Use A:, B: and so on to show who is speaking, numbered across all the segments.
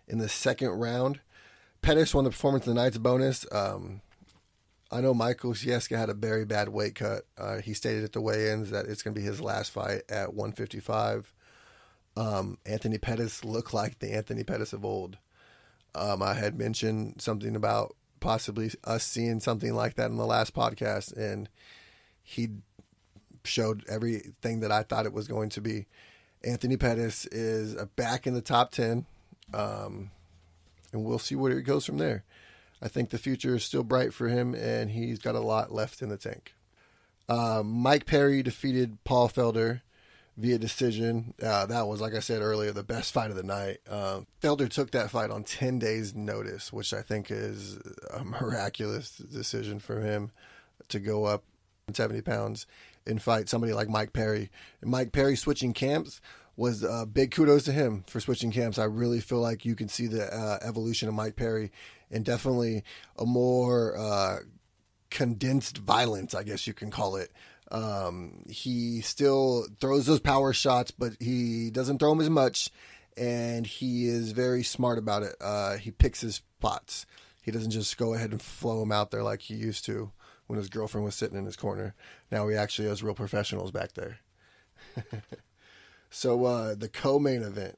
A: in the second round. Pettis won the performance of the night's bonus. I know Michael Sieska had a very bad weight cut. He stated at the weigh-ins that it's going to be his last fight at 155. Anthony Pettis looked like the Anthony Pettis of old. I had mentioned something about possibly us seeing something like that in the last podcast, and he showed everything that I thought it was going to be. Anthony Pettis is back in the top 10, and we'll see where it goes from there. I think the future is still bright for him, and he's got a lot left in the tank. Mike Perry defeated Paul Felder via decision. That was, like I said earlier, the best fight of the night. Felder took that fight on 10 days' notice, which I think is a miraculous decision for him to go up 70 pounds and fight somebody like Mike Perry. And Mike Perry switching camps was big kudos to him for switching camps. I really feel like you can see the evolution of Mike Perry, and definitely a more condensed violence, I guess you can call it. He still throws those power shots, but he doesn't throw them as much, and he is very smart about it. He picks his spots. He doesn't just go ahead and flow them out there like he used to when his girlfriend was sitting in his corner. Now he actually has real professionals back there. So the co-main event,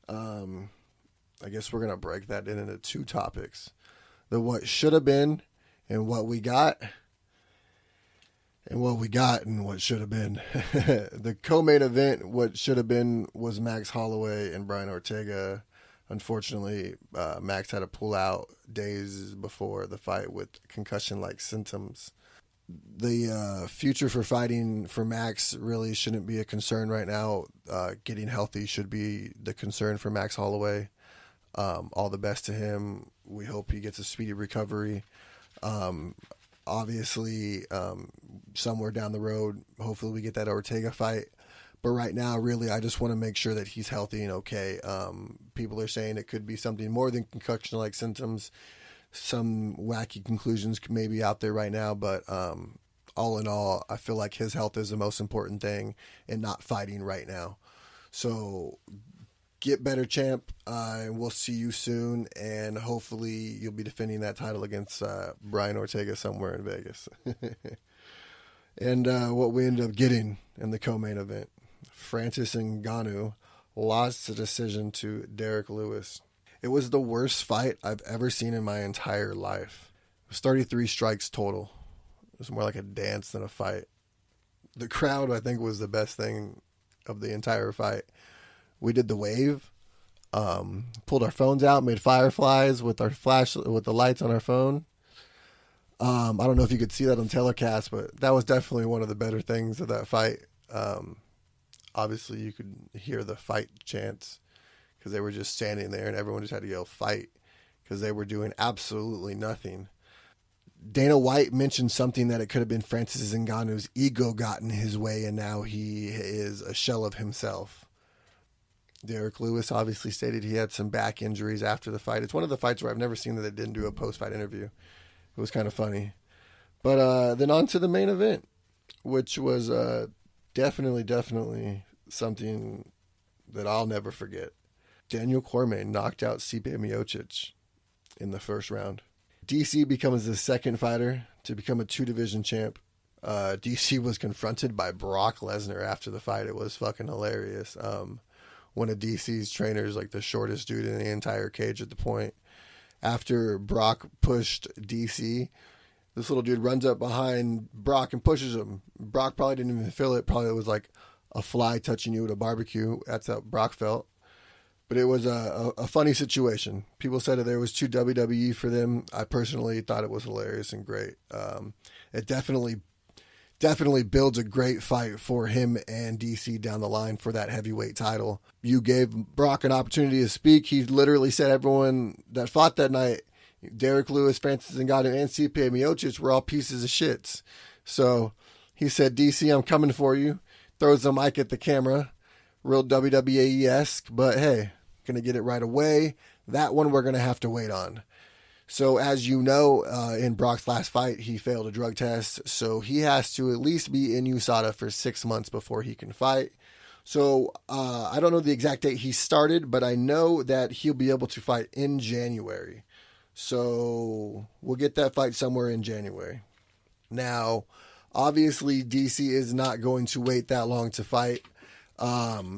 A: I guess we're going to break that into two topics. The what should have been and what we got, and what we got and what should have been. The co-main event, what should have been, was Max Holloway and Brian Ortega. Unfortunately, Max had to pull out days before the fight with concussion-like symptoms. The future for fighting for Max really shouldn't be a concern right now. Getting healthy should be the concern for Max Holloway. All the best to him. We hope he gets a speedy recovery. Obviously, somewhere down the road, hopefully we get that Ortega fight. But right now, really, I just want to make sure that he's healthy and okay. People are saying it could be something more than concussion-like symptoms. Some wacky conclusions may be out there right now, but all in all, I feel like his health is the most important thing and not fighting right now. So get better, champ, and we'll see you soon, and hopefully you'll be defending that title against Brian Ortega somewhere in Vegas. And what we ended up getting in the co-main event, Francis Ngannou lost the decision to Derek Lewis. It was the worst fight I've ever seen in my entire life. It was 33 strikes total. It was more like a dance than a fight. The crowd, I think, was the best thing of the entire fight. We did the wave, pulled our phones out, made fireflies with our with the lights on our phone. I don't know if you could see that on telecast, but that was definitely one of the better things of that fight. Obviously, you could hear the fight chants because they were just standing there and everyone just had to yell fight because they were doing absolutely nothing. Dana White mentioned something that it could have been Francis Ngannou's ego got in his way, and now he is a shell of himself. Derek Lewis obviously stated he had some back injuries after the fight. It's one of the fights where I've never seen that they didn't do a post-fight interview. It was kind of funny. But then on to the main event, which was definitely something that I'll never forget. Daniel Cormier knocked out Stipe Miocic in the first round. DC becomes the second fighter to become a two-division champ. DC was confronted by Brock Lesnar after the fight. It was fucking hilarious. One of DC's trainers, like the shortest dude in the entire cage at the point. After Brock pushed DC, this little dude runs up behind Brock and pushes him. Brock probably didn't even feel it. Probably was like a fly touching you at a barbecue. That's how Brock felt. But it was a funny situation. People said that there was too WWE for them. I personally thought it was hilarious and great. It definitely builds a great fight for him and DC down the line for that heavyweight title. You gave Brock an opportunity to speak. He literally said everyone that fought that night, Derek Lewis, Francis Ngannou, and Stipe Miocic, were all pieces of shits. So he said, DC, I'm coming for you. Throws the mic at the camera. Real WWE-esque, but hey, going to get it right away. That one we're going to have to wait on. So as you know, in Brock's last fight, he failed a drug test. So he has to at least be in USADA for 6 months before he can fight. So I don't know the exact date he started, but I know that he'll be able to fight in January. So we'll get that fight somewhere in January. Now, obviously, DC is not going to wait that long to fight.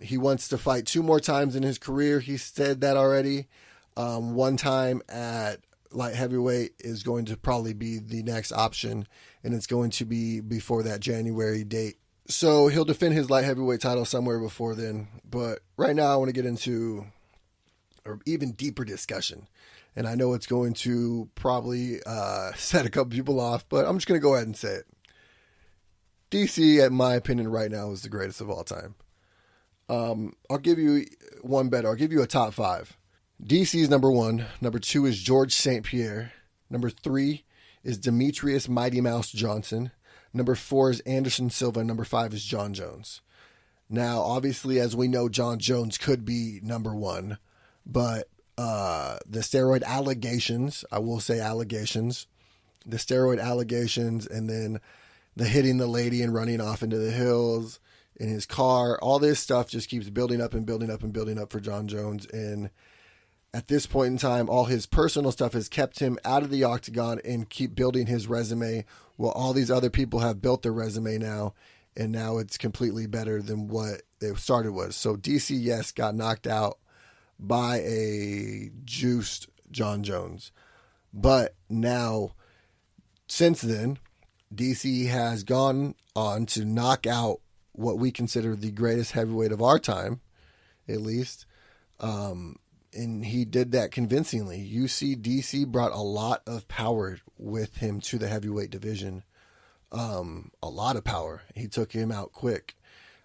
A: He wants to fight 2 more times in his career. He said that already. One time at light heavyweight is going to probably be the next option, and it's going to be before that January date. So he'll defend his light heavyweight title somewhere before then. But right now I want to get into an even deeper discussion. And I know it's going to probably set a couple people off, but I'm just going to go ahead and say it. DC, in my opinion, right now is the greatest of all time. I'll give you one better. I'll give you a top 5. DC is number 1. Number 2 is George St. Pierre. Number 3 is Demetrius Mighty Mouse Johnson. Number 4 is Anderson Silva. Number 5 is John Jones. Now, obviously, as we know, John Jones could be number 1, but the steroid allegations, I will say allegations, the steroid allegations, and then the hitting the lady and running off into the hills in his car, all this stuff just keeps building up and building up and building up for John Jones. And at this point in time, all his personal stuff has kept him out of the octagon and keep building his resume, while all these other people have built their resume now, and now it's completely better than what it started was. So DC, yes, got knocked out by a juiced John Jones. But now, since then, DC has gone on to knock out what we consider the greatest heavyweight of our time, at least. And he did that convincingly. You see, DC brought a lot of power with him to the heavyweight division. A lot of power. He took him out quick.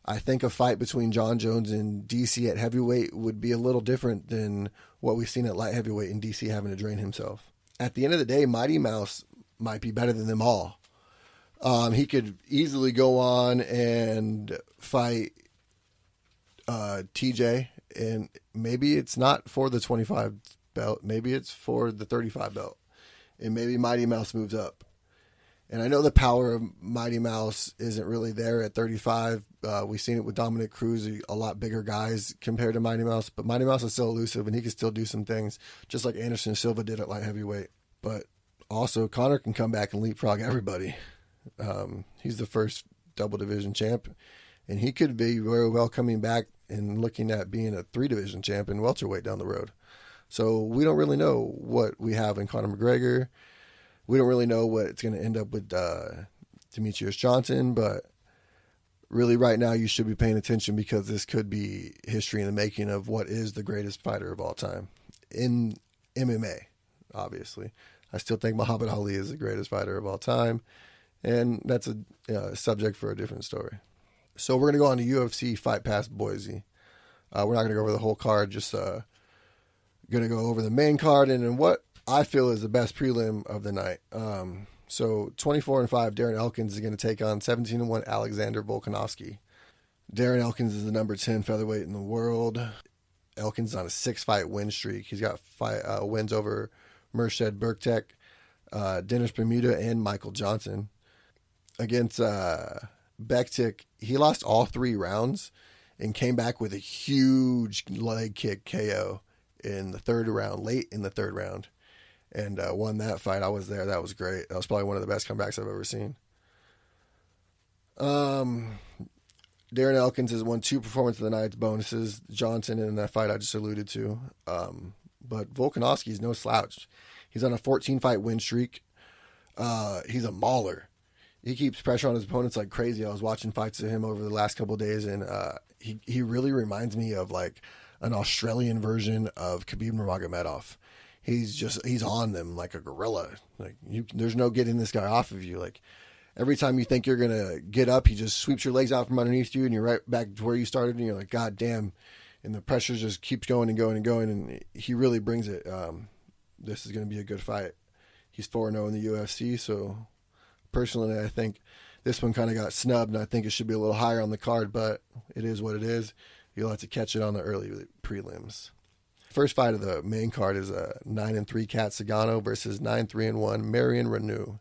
A: I think a fight between John Jones and DC at heavyweight would be a little different than what we've seen at light heavyweight and DC having to drain himself. At the end of the day, Mighty Mouse might be better than them all. He could easily go on and fight TJ, and maybe it's not for the 25 belt. Maybe it's for the 35 belt, and maybe Mighty Mouse moves up. And I know the power of Mighty Mouse isn't really there at 35. We've seen it with Dominic Cruz, a lot bigger guys compared to Mighty Mouse, but Mighty Mouse is still elusive, and he can still do some things, just like Anderson Silva did at light heavyweight. But also, Conor can come back and leapfrog everybody. He's the first double division champ, and he could be very well coming back and looking at being a 3-division champ in welterweight down the road. So we don't really know what we have in Conor McGregor. We don't really know what it's going to end up with Demetrius Johnson, but really right now you should be paying attention, because this could be history in the making of what is the greatest fighter of all time in MMA, obviously. I still think Muhammad Ali is the greatest fighter of all time, and that's a subject for a different story. So we're going to go on to UFC Fight Pass Boise. We're not going to go over the whole card, just going to go over the main card and then what I feel is the best prelim of the night. So 24-5, Darren Elkins is going to take on 17-1 Alexander Volkanovski. Darren Elkins is the number 10 featherweight in the world. Elkins is on a 6-fight win streak. He's got wins over Merced Berktek, Dennis Bermuda, and Michael Johnson. Against Bektik, he lost all 3 rounds and came back with a huge leg kick KO in the 3rd round, late in the 3rd round, and won that fight. I was there. That was great. That was probably one of the best comebacks I've ever seen. Darren Elkins has won 2 Performance of the Night bonuses. Johnson in that fight I just alluded to. But Volkanovski is no slouch. He's on a 14-fight win streak. He's a mauler. He keeps pressure on his opponents like crazy. I was watching fights of him over the last couple of days, and he really reminds me of like an Australian version of Khabib Nurmagomedov. He's on them like a gorilla. Like there's no getting this guy off of you. Like every time you think you're gonna get up, he just sweeps your legs out from underneath you, and you're right back to where you started. And you're like, God damn! And the pressure just keeps going and going and going, and he really brings it. This is gonna be a good fight. He's 4-0 in the UFC, so. Personally, I think this one kind of got snubbed, and I think it should be a little higher on the card, but it is what it is. You'll have to catch it on the early prelims. First fight of the main card is a 9-3 Kat Zingano versus 9-3-1 Marion Reneau.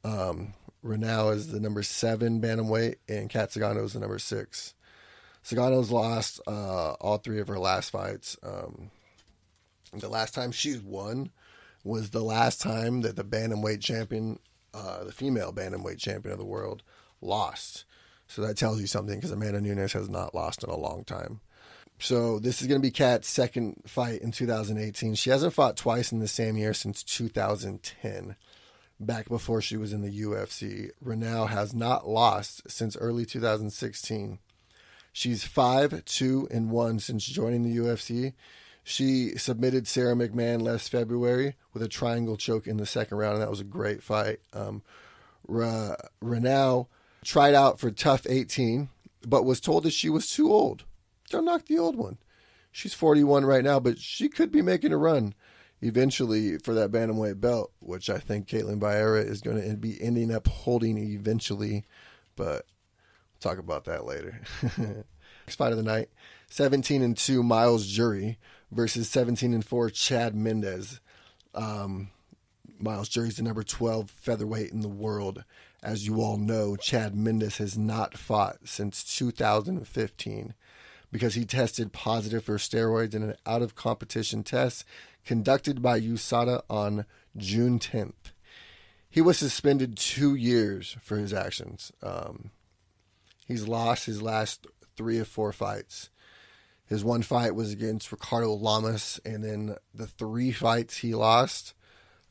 A: Reneau is the number 7 bantamweight, and Kat Zingano is the number 6. Zagano's lost all 3 of her last fights. The last time she's won was the last time that the bantamweight champion, the female bantamweight champion of the world, lost. So that tells you something, because Amanda Nunes has not lost in a long time. So this is going to be Kat's second fight in 2018. She hasn't fought twice in the same year since 2010, back before she was in the UFC. Renau has not lost since early 2016. She's 5-2-1 since joining the UFC. She submitted Sarah McMahon last February with a triangle choke in the second round, and that was a great fight. Renau tried out for TUF 18, but was told that she was too old. Don't knock the old one. She's 41 right now, but she could be making a run eventually for that bantamweight belt, which I think Caitlin Vieira is going to be ending up holding eventually, but we'll talk about that later. Next fight of the night, 17-2 Miles Jury versus 17-4 Chad Mendes. Miles Jury's the number 12 featherweight in the world. As you all know, Chad Mendes has not fought since 2015 because he tested positive for steroids in an out-of-competition test conducted by USADA on June 10th. He was suspended 2 years for his actions. He's lost his last 3 of 4 fights. His one fight was against Ricardo Lamas, and then the 3 fights he lost,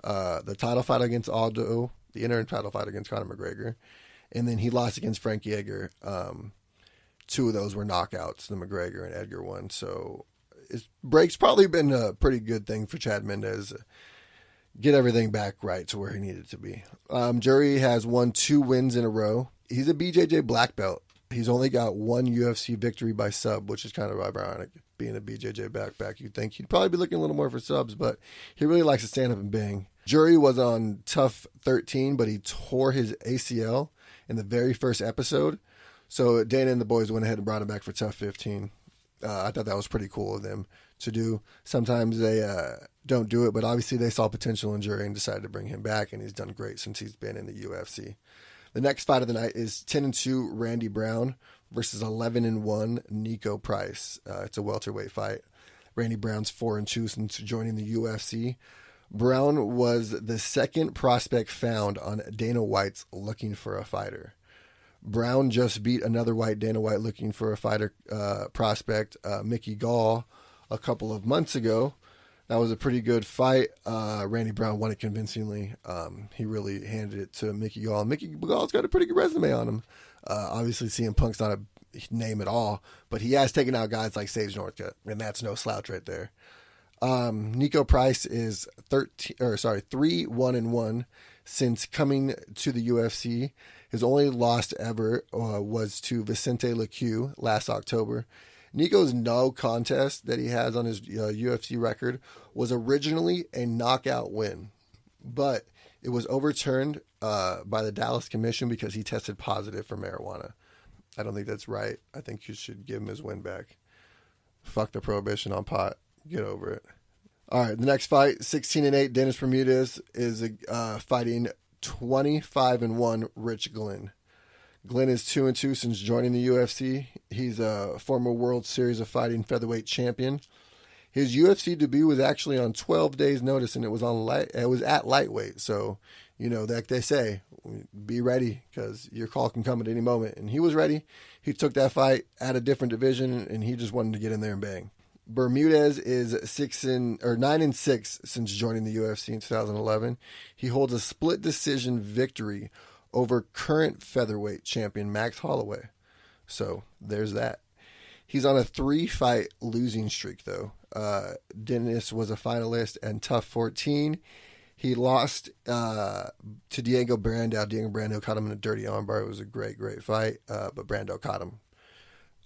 A: the title fight against Aldo, the interim title fight against Conor McGregor, and then he lost against Frank Edgar. 2 of those were knockouts, the McGregor and Edgar one. So his break's probably been a pretty good thing for Chad Mendes. Get everything back right to where he needed to be. Jury has won 2 wins in a row. He's a BJJ black belt. He's only got 1 UFC victory by sub, which is kind of ironic. Being a BJJ back, you'd think he'd probably be looking a little more for subs, but he really likes to stand up and bang. Jury was on TUF 13, but he tore his ACL in the very first episode. So Dana and the boys went ahead and brought him back for TUF 15. I thought that was pretty cool of them to do. Sometimes they don't do it, but obviously they saw potential in Jury and decided to bring him back, and he's done great since he's been in the UFC. The next fight of the night is 10-2 Randy Brown versus 11-1 Nico Price. It's a welterweight fight. Randy Brown's 4-2 since joining the UFC. Brown was the second prospect found on Dana White's Looking for a Fighter. Brown just beat another white Dana White Looking for a Fighter prospect, Mickey Gall, a couple of months ago. That was a pretty good fight. Randy Brown won it convincingly. He really handed it to Mickey Gall. Mickey Gall's got a pretty good resume on him. Obviously, CM Punk's not a name at all, but he has taken out guys like Sage Northcutt, and that's no slouch right there. Nico Price is 3-1-1 since coming to the UFC. His only loss ever was to Vicente Leque last October. Nico's no contest that he has on his UFC record was originally a knockout win, but it was overturned by the Dallas Commission because he tested positive for marijuana. I don't think that's right. I think you should give him his win back. Fuck the prohibition on pot. Get over it. All right, the next fight, 16-8, Dennis Bermudez is fighting 25-1 Rich Glenn. Glenn is 2-2 since joining the UFC. He's a former World Series of Fighting featherweight champion. His UFC debut was actually on 12 days' notice, and it was at lightweight. So, like they say, be ready because your call can come at any moment. And he was ready. He took that fight at a different division, and he just wanted to get in there and bang. Bermudez is 9-6 since joining the UFC in 2011. He holds a split decision victory over current featherweight champion Max Holloway. So there's that. He's on a 3-fight losing streak, though. Dennis was a finalist in TUF 14. He lost to Diego Brando. Diego Brando caught him in a dirty armbar. It was a great, great fight, but Brando caught him.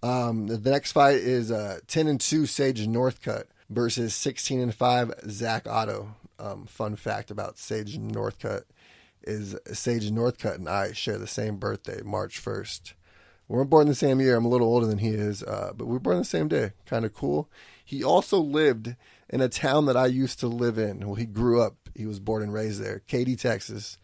A: The next fight is 10-2 Sage Northcutt versus 16-5 Zach Otto. Fun fact about Sage Northcutt is Sage Northcutt and I share the same birthday, March 1st. We weren't born the same year. I'm a little older than he is, but we were born the same day. Kind of cool. He also lived in a town that I used to live in. Well, he grew up. He was born and raised there, Katy, Texas.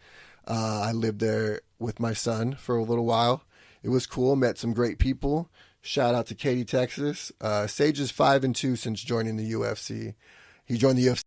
A: I lived there with my son for a little while. It was cool. Met some great people. Shout out to Katy, Texas. Sage is 5-2 since joining the UFC. He joined the UFC